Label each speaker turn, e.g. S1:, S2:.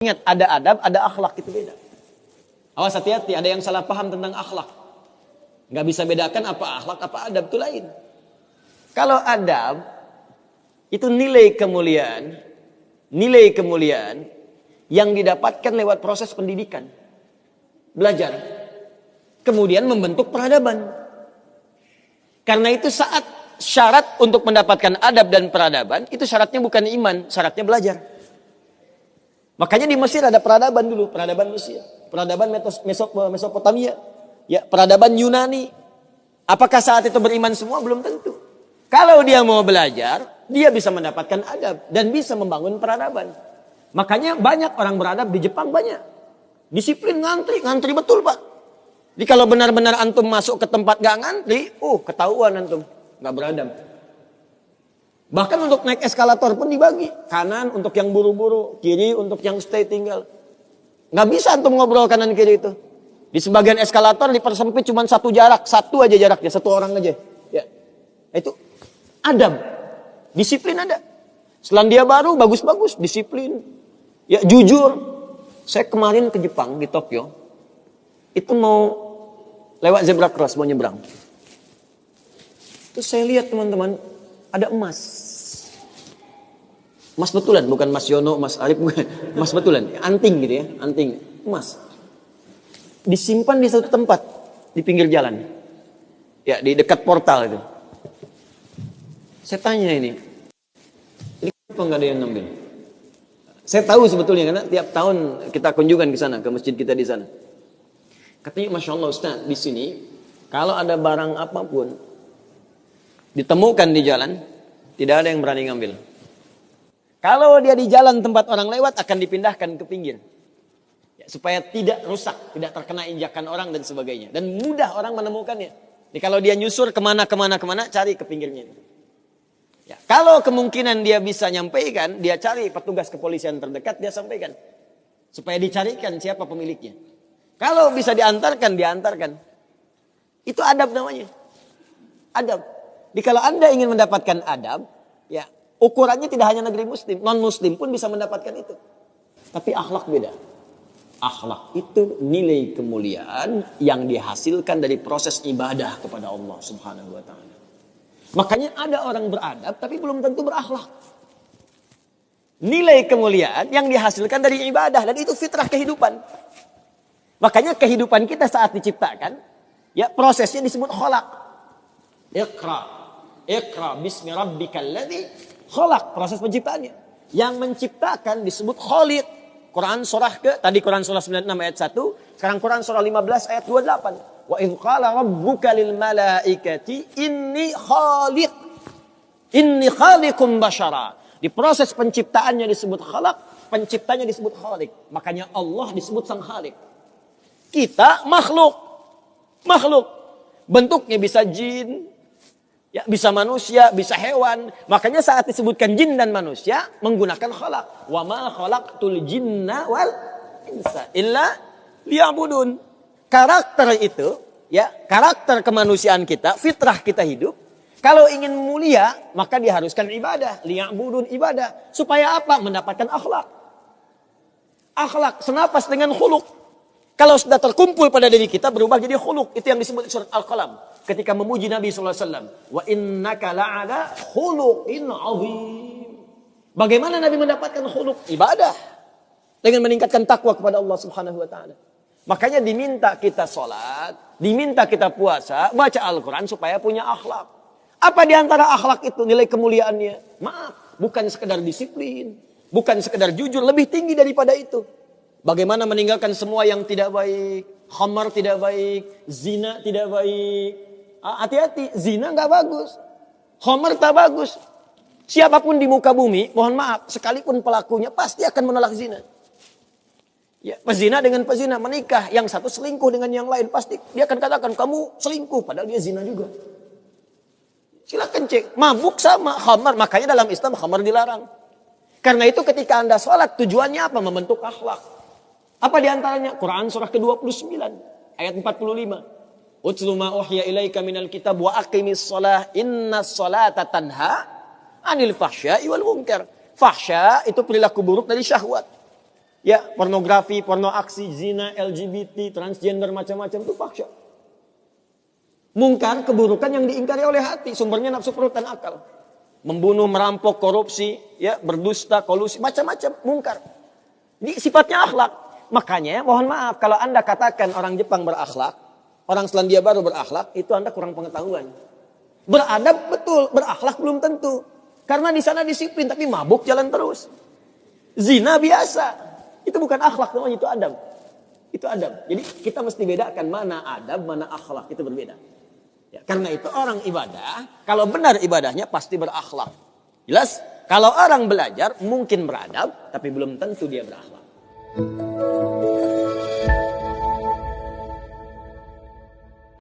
S1: Ingat, ada adab, ada akhlak, itu beda. Awas, hati-hati, ada yang salah paham tentang akhlak. Nggak bisa bedakan apa akhlak, apa adab, itu lain. Kalau adab, itu nilai kemuliaan yang didapatkan lewat proses pendidikan. Belajar. Kemudian membentuk peradaban. Karena itu saat syarat untuk mendapatkan adab dan peradaban, itu syaratnya bukan iman, syaratnya belajar. Makanya di Mesir ada peradaban dulu, peradaban Mesir, peradaban Mesopotamia, ya, peradaban Yunani. Apakah saat itu beriman semua? Belum tentu. Kalau dia mau belajar, dia bisa mendapatkan adab dan bisa membangun peradaban. Makanya banyak orang beradab di Jepang, banyak. Disiplin, ngantri betul, Pak. Jadi kalau benar-benar antum masuk ke tempat gak ngantri, ketahuan antum gak beradab. Bahkan untuk naik eskalator pun dibagi. Kanan untuk yang buru-buru, kiri untuk yang stay tinggal. Gak bisa antum ngobrol kanan kiri itu. Di sebagian eskalator dipersempit cuma satu aja jaraknya, satu orang aja. Ya. Itu adab. Disiplin ada. Selandia Baru bagus-bagus, disiplin. Ya, jujur. Saya kemarin ke Jepang, di Tokyo. Itu mau lewat zebra cross, mau nyebrang. Terus saya lihat teman-teman, ada emas. Emas betulan, bukan Mas Yono, Mas Arif, bukan. Emas betulan, anting gitu ya, anting, emas. Disimpan di satu tempat, di pinggir jalan. Ya, di dekat portal itu. Saya tanya ini kenapa nggak ada yang ngambil? Saya tahu sebetulnya, karena tiap tahun kita kunjungan ke sana, ke masjid kita di sana. Katanya, Masya Allah Ustaz, di sini, kalau ada barang apapun, ditemukan di jalan, tidak ada yang berani ngambil. Kalau dia di jalan tempat orang lewat, akan dipindahkan ke pinggir. Ya, supaya tidak rusak, tidak terkena injakan orang dan sebagainya. Dan mudah orang menemukannya. Jadi kalau dia nyusur kemana, cari ke pinggirnya. Ya, kalau kemungkinan dia bisa nyampaikan, dia cari petugas kepolisian terdekat, dia sampaikan. Supaya dicarikan siapa pemiliknya. Kalau bisa diantarkan. Itu adab namanya. Adab. Jadi kalau Anda ingin mendapatkan adab, ya, ukurannya tidak hanya negeri muslim, non-muslim pun bisa mendapatkan itu. Tapi akhlak beda. Akhlak itu nilai kemuliaan yang dihasilkan dari proses ibadah kepada Allah Subhanahu wa taala. Makanya ada orang beradab tapi belum tentu berakhlak. Nilai kemuliaan yang dihasilkan dari ibadah, dan itu fitrah kehidupan. Makanya kehidupan kita saat diciptakan, ya, prosesnya disebut khalaq. Iqra bismi rabbikal ladzi khalaq, proses penciptaannya. Yang menciptakan disebut Khaliq. Quran surah Quran surah 96 ayat 1, sekarang Quran surah 15 ayat 28. Wa idz qala rabbuka lil malaikati inni khaliqum basyara. Di proses penciptaannya disebut khalaq, penciptanya disebut Khaliq. Makanya Allah disebut sang Khaliq. Kita makhluk. Bentuknya bisa jin, ya, bisa manusia, bisa hewan. Makanya saat disebutkan jin dan manusia menggunakan khalaq. Wa ma khalaqtul jinna wal insa illa liya'budun. Karakter itu, ya, karakter kemanusiaan kita, fitrah kita hidup. Kalau ingin mulia, maka diharuskan ibadah, liya'budun, ibadah. Supaya apa? Mendapatkan akhlak. Akhlak senapas dengan khuluq. Kalau sudah terkumpul pada diri kita, berubah jadi khuluq. Itu yang disebut surat Al-Qalam. Ketika memuji Nabi SAW. Wa innaka la'ala khuluqin azim. Bagaimana Nabi mendapatkan khuluq? Ibadah. Dengan meningkatkan takwa kepada Allah Subhanahu wa ta'ala. Makanya diminta kita sholat, diminta kita puasa, baca Al-Quran supaya punya akhlak. Apa diantara akhlak itu nilai kemuliaannya? Maaf, bukan sekedar disiplin. Bukan sekedar jujur, lebih tinggi daripada itu. Bagaimana meninggalkan semua yang tidak baik. Khamar tidak baik. Zina tidak baik. Hati-hati, zina gak bagus. Khamar tak bagus. Siapapun di muka bumi, mohon maaf, sekalipun pelakunya pasti akan menolak zina. Ya, pezina dengan pezina menikah, yang satu selingkuh dengan yang lain, pasti dia akan katakan kamu selingkuh, padahal dia zina juga. Silakan cek, mabuk sama khamar, makanya dalam Islam khamar dilarang. Karena itu ketika Anda sholat, tujuannya apa? Membentuk akhlak. Apa diantaranya? Quran surah ke-29 ayat 45. Utlu ma uhya ilaika minal kitab wa aqimis shalah innas salata tanha anil fahsya'i wal munkar. Fahsya itu perilaku buruk dari syahwat. Ya, pornografi, porno aksi, zina, LGBT, transgender, macam-macam itu fahsya. Mungkar, keburukan yang diingkari oleh hati, sumbernya nafsu perut dan akal. Membunuh, merampok, korupsi, ya, berdusta, kolusi, macam-macam, mungkar. Ini sifatnya akhlak. Makanya, mohon maaf, kalau Anda katakan orang Jepang berakhlak, orang Selandia Baru berakhlak, itu Anda kurang pengetahuan. Beradab betul, berakhlak belum tentu. Karena di sana disiplin, tapi mabuk jalan terus. Zina biasa. Itu bukan akhlak, namanya itu adab. Itu adab. Jadi kita mesti bedakan mana adab, mana akhlak. Itu berbeda. Ya, karena itu orang ibadah, kalau benar ibadahnya pasti berakhlak. Jelas? Kalau orang belajar mungkin beradab, tapi belum tentu dia berakhlak.